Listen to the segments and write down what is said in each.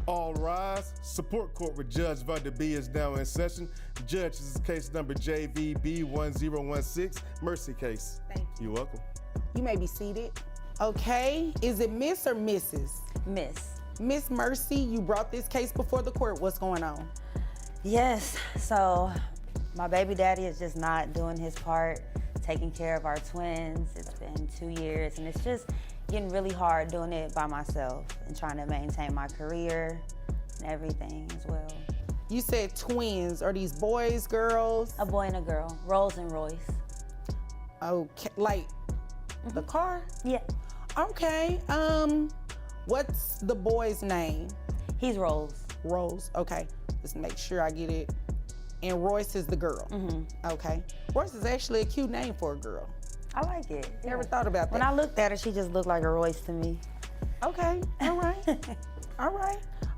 All rise. Support court with Judge Vanda B is now in session. Judge, this is case number JVB 1016, Mercy case. Thank you. You're welcome. You may be seated. Okay, is it Miss or Mrs.? Miss. Miss Mercy, you brought this case before the court. What's going on? Yes, so my baby daddy is just not doing his part, taking care of our twins. It's been 2 years and it's just getting really hard doing it by myself and trying to maintain my career and everything as well. You said twins. Are these boys, girls? A boy and a girl, Rolls and Royce. Okay, like the car? Yeah. Okay, what's the boy's name? He's Rolls. Rose, okay. Let's make sure I get it. And Royce is the girl. Okay. Royce is actually a cute name for a girl. I like it. Never thought about that. When I looked at her, she just looked like a Royce to me. Okay, all right.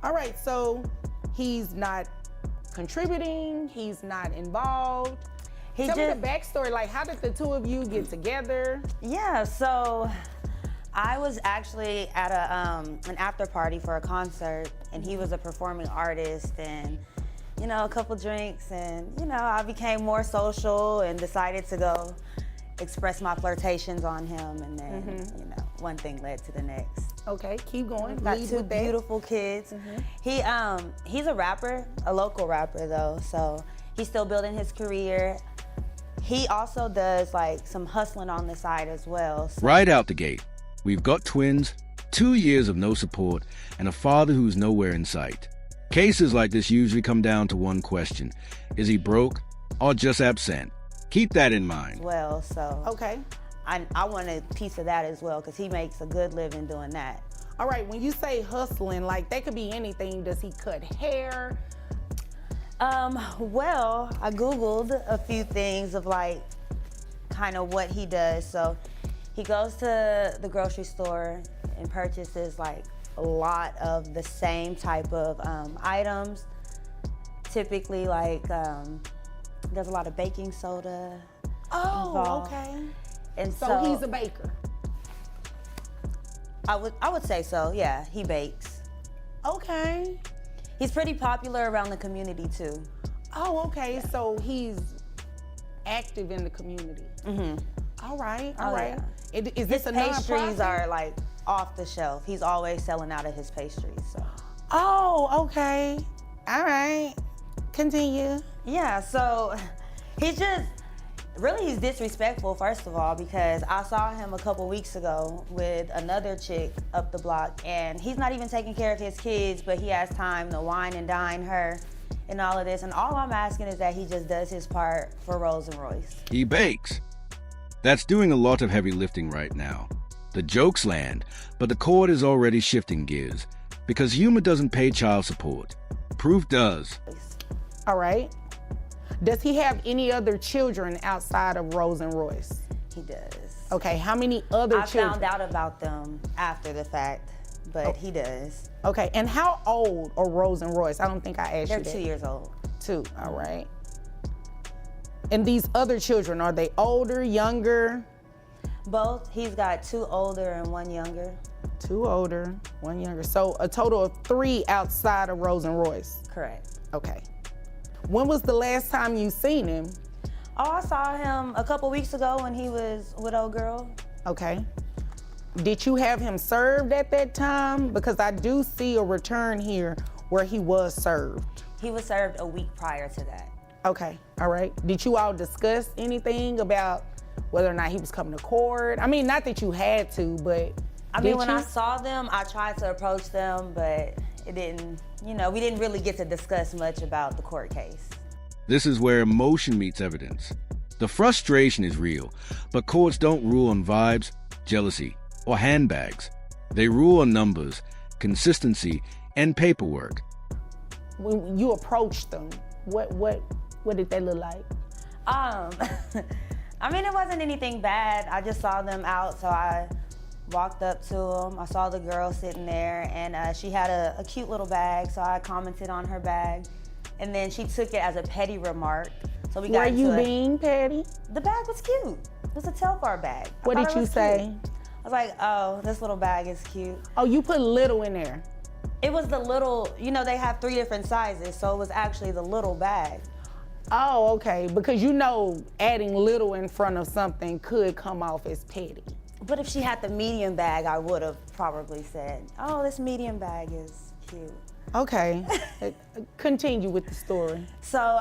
All right, so he's not contributing, he's not involved. Tell me the backstory, like how did the two of you get together? Yeah, so I was actually at an after party for a concert and he was a performing artist and, you know, a couple drinks and, you know, I became more social and decided to go express my flirtations on him and then, you know, one thing led to the next. Okay, keep going. Got Lead two with that. beautiful kids. He's a rapper, a local rapper though, so he's still building his career. He also does like some hustling on the side as well. So. Right out the gate, we've got twins, 2 years of no support, and a father who's nowhere in sight. Cases like this usually come down to one question. Is he broke or just absent? Keep that in mind. Well, so Okay. I want a piece of that as well because he makes a good living doing that. All right, when you say hustling, like that could be anything. Does he cut hair? Well, I Googled a few things of like kind of what he does. So he goes to the grocery store and purchases like a lot of the same type of items. Typically like, there's a lot of baking soda involved. Okay. And So he's a baker. I would say so, yeah, he bakes. Okay. He's pretty popular around the community too. Oh, okay. Yeah. So he's active in the community. All right. All right. Yeah. Is this His a pastries nonprofit? are like off the shelf. He's always selling out of his pastries. So. Oh, okay. All right. Continue. Yeah, so he's disrespectful, first of all, because I saw him a couple weeks ago with another chick up the block, and he's not even taking care of his kids, but he has time to wine and dine her and all of this. And all I'm asking is that he just does his part for Rolls and Royce. He bakes. That's doing a lot of heavy lifting right now. The jokes land, but the court is already shifting gears because humor doesn't pay child support. Proof does. All right. Does he have any other children outside of Rose and Royce? He does. Okay, how many other I children? found out about them after the fact, but he does. Okay, and how old are Rose and Royce? I don't think I asked They're you that. 2 years old. 2, all right. And these other children, are they older, younger? Both. He's got 2 older and 1 younger. 2 older, 1 younger. So a total of 3 outside of Rose and Royce. Correct. Okay. When was the last time you seen him? Oh, I saw him a couple weeks ago when he was with old girl. Okay. Did you have him served at that time? Because I do see a return here where he was served. He was served a week prior to that. Okay, all right. Did you all discuss anything about whether or not he was coming to court? I mean, not that you had to, but I mean, when I saw them, I tried to approach them, but it didn't, you know, we didn't really get to discuss much about the court case. This is where emotion meets evidence. The frustration is real, but courts don't rule on vibes, jealousy, or handbags. They rule on numbers, consistency, and paperwork. When you approached them, what did they look like? I mean, it wasn't anything bad. I just saw them out, so I walked up to them. I saw the girl sitting there, and she had a cute little bag, so I commented on her bag. And then she took it as a petty remark. So we got Were you into being petty? The bag was cute. It was a Telfar bag. What did you say? I was like, oh, this little bag is cute. Oh, you put little in there. It was the little, they have 3 different sizes, so it was actually the little bag. Oh, okay, because adding little in front of something could come off as petty. But if she had the medium bag, I would have probably said, oh, this medium bag is cute. Okay, continue with the story. So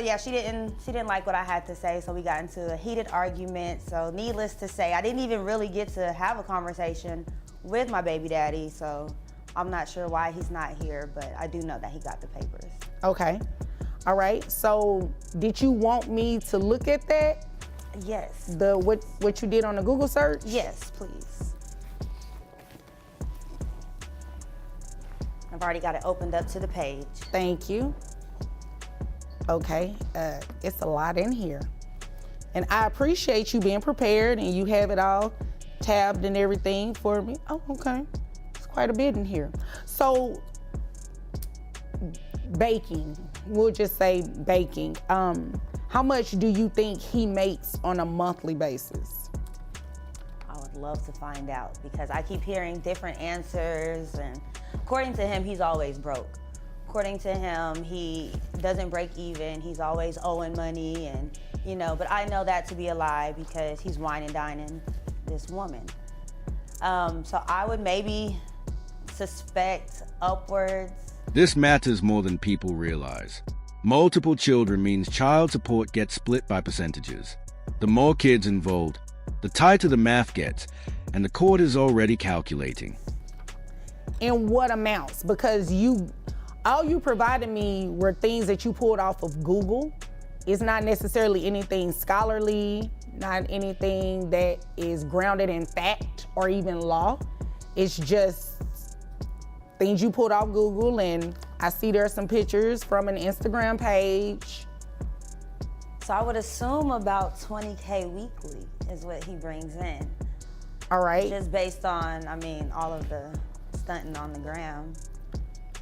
yeah, she didn't like what I had to say, so we got into a heated argument. So needless to say, I didn't even really get to have a conversation with my baby daddy, so I'm not sure why he's not here, but I do know that he got the papers. Okay, all right, so did you want me to look at that? Yes. What you did on the Google search? Yes, please. I've already got it opened up to the page. Thank you. Okay, it's a lot in here. And I appreciate you being prepared and you have it all tabbed and everything for me. Oh, okay. It's quite a bit in here. So, baking, we'll just say baking. How much do you think he makes on a monthly basis? I would love to find out because I keep hearing different answers, and according to him, he's always broke. According to him, he doesn't break even. He's always owing money, and but I know that to be a lie because he's wine and dining this woman. So I would maybe suspect upwards. This matters more than people realize. Multiple children means child support gets split by percentages. The more kids involved, the tighter the math gets, and the court is already calculating. In what amounts? Because all you provided me were things that you pulled off of Google. It's not necessarily anything scholarly, not anything that is grounded in fact or even law. It's just things you pulled off Google, and I see there are some pictures from an Instagram page. So I would assume about $20K weekly is what he brings in. All right. Just based on, all of the stunting on the gram.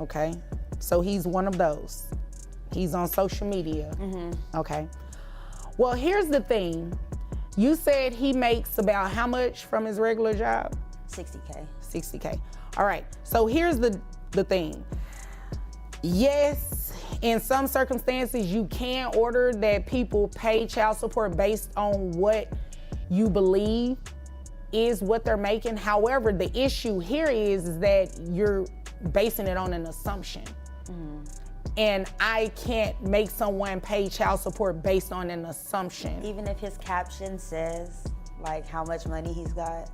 Okay, so he's one of those. He's on social media. Mm-hmm. Okay. Well, here's the thing. You said he makes about how much from his regular job? 60K. 60K. All right, so here's the thing. Yes, in some circumstances, you can order that people pay child support based on what you believe is what they're making. However, the issue here is that you're basing it on an assumption. Mm-hmm. And I can't make someone pay child support based on an assumption. Even if his caption says, how much money he's got?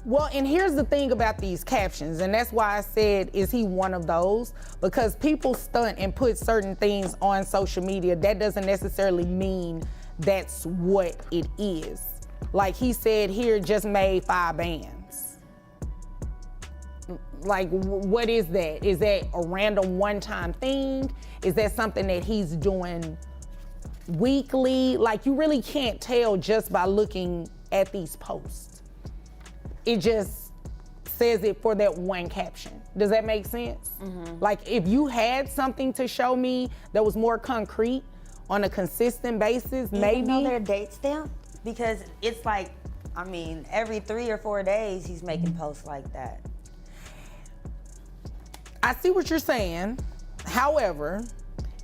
Well, and here's the thing about these captions, and that's why I said, is he one of those? Because people stunt and put certain things on social media. That doesn't necessarily mean that's what it is. Like he said here, just made 5 bands. What is that? Is that a random one-time thing? Is that something that he's doing weekly? You really can't tell just by looking at these posts. It just says it for that one caption. Does that make sense? Mm-hmm. If you had something to show me that was more concrete on a consistent basis, maybe. Even though they're date stamped? Because it's every 3 or 4 days he's making posts like that. I see what you're saying. However,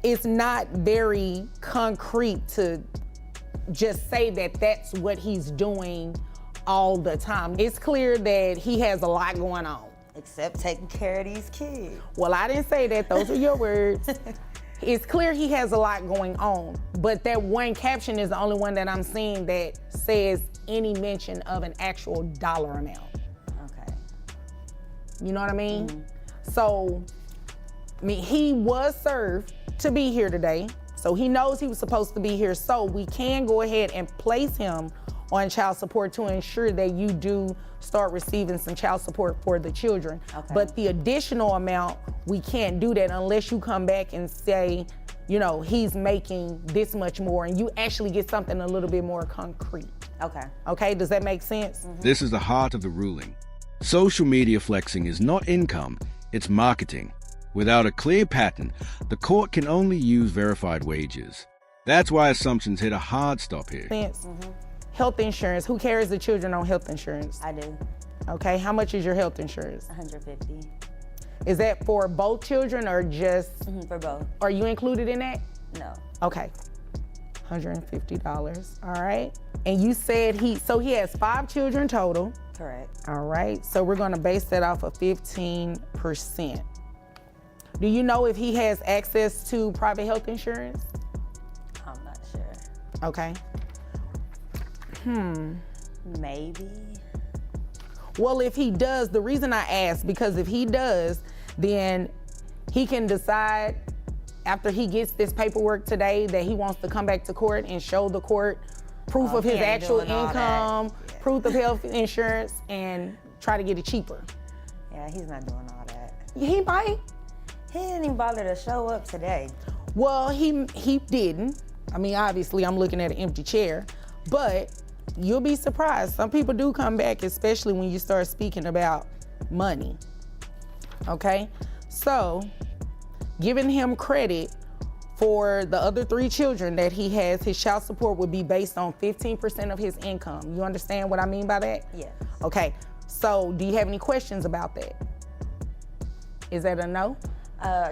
it's not very concrete to just say that that's what he's doing all the time. It's clear that he has a lot going on. Except taking care of these kids. Well, I didn't say that. Those are your words. It's clear he has a lot going on, but that one caption is the only one that I'm seeing that says any mention of an actual dollar amount. Okay. You know what I mean? Mm-hmm. So, he was served to be here today, so he knows he was supposed to be here, so we can go ahead and place him on child support to ensure that you do start receiving some child support for the children. Okay. But the additional amount, we can't do that unless you come back and say, he's making this much more, and you actually get something a little bit more concrete. Okay. Okay, does that make sense? Mm-hmm. This is the heart of the ruling. Social media flexing is not income, it's marketing. Without a clear pattern, the court can only use verified wages. That's why assumptions hit a hard stop here. Mm-hmm. Health insurance, who carries the children on health insurance? I do. Okay, how much is your health insurance? $150. Is that for both children or just? For both. Are you included in that? No. Okay. $150. All right. And you said he has 5 children total. Correct. All right. So we're going to base that off of 15%. Do you know if he has access to private health insurance? I'm not sure. Okay. Maybe. Well, if he does, the reason I ask, because if he does, then he can decide after he gets this paperwork today that he wants to come back to court and show the court proof of his actual income, proof of health insurance, and try to get it cheaper. Yeah, he's not doing all that. He might. He didn't even bother to show up today. Well, he didn't. I mean, obviously, I'm looking at an empty chair, but you'll be surprised. Some people do come back, especially when you start speaking about money. Okay? So, giving him credit for the other 3 children that he has, his child support would be based on 15% of his income. You understand what I mean by that? Yes. Okay. So, do you have any questions about that? Is that a no?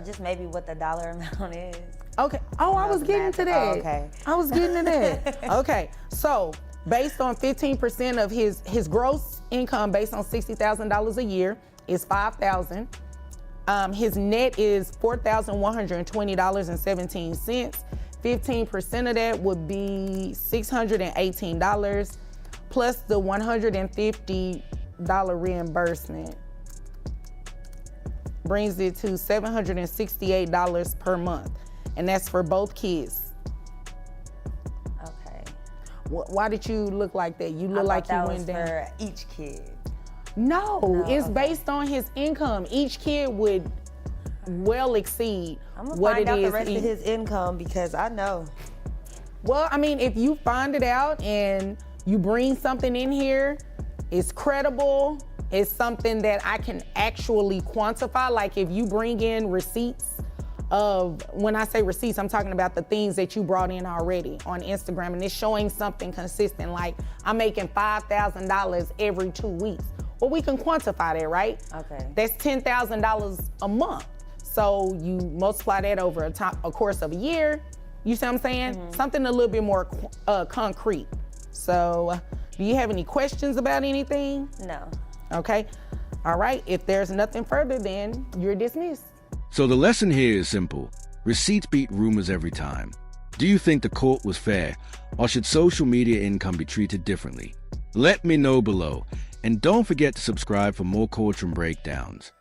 Just maybe what the dollar amount is. Okay. Oh, I was getting to that. Oh, okay. I was getting to that. Okay. So, based on 15% of his gross income, based on $60,000 a year, is $5,000. His net is $4,120.17. 15% of that would be $618 plus the $150 reimbursement. Brings it to $768 per month. And that's for both kids. Okay. Why did you look like that? You look like you went down. For each kid. No, it's okay. based on his income. Each kid would well exceed I'm gonna what find it out is. the rest of his income because I know. Well, I mean, if you find it out and you bring something in here, it's credible, it's something that I can actually quantify. Like if you bring in receipts of, when I say receipts, I'm talking about the things that you brought in already on Instagram, and it's showing something consistent, like I'm making $5,000 every 2 weeks. Well, we can quantify that, right? Okay. That's $10,000 a month. So you multiply that over a course of a year. You see what I'm saying? Mm-hmm. Something a little bit more concrete. So, do you have any questions about anything? No. Okay. All right. If there's nothing further, then you're dismissed. So the lesson here is simple. Receipts beat rumors every time. Do you think the court was fair, or should social media income be treated differently? Let me know below. And don't forget to subscribe for more courtroom breakdowns.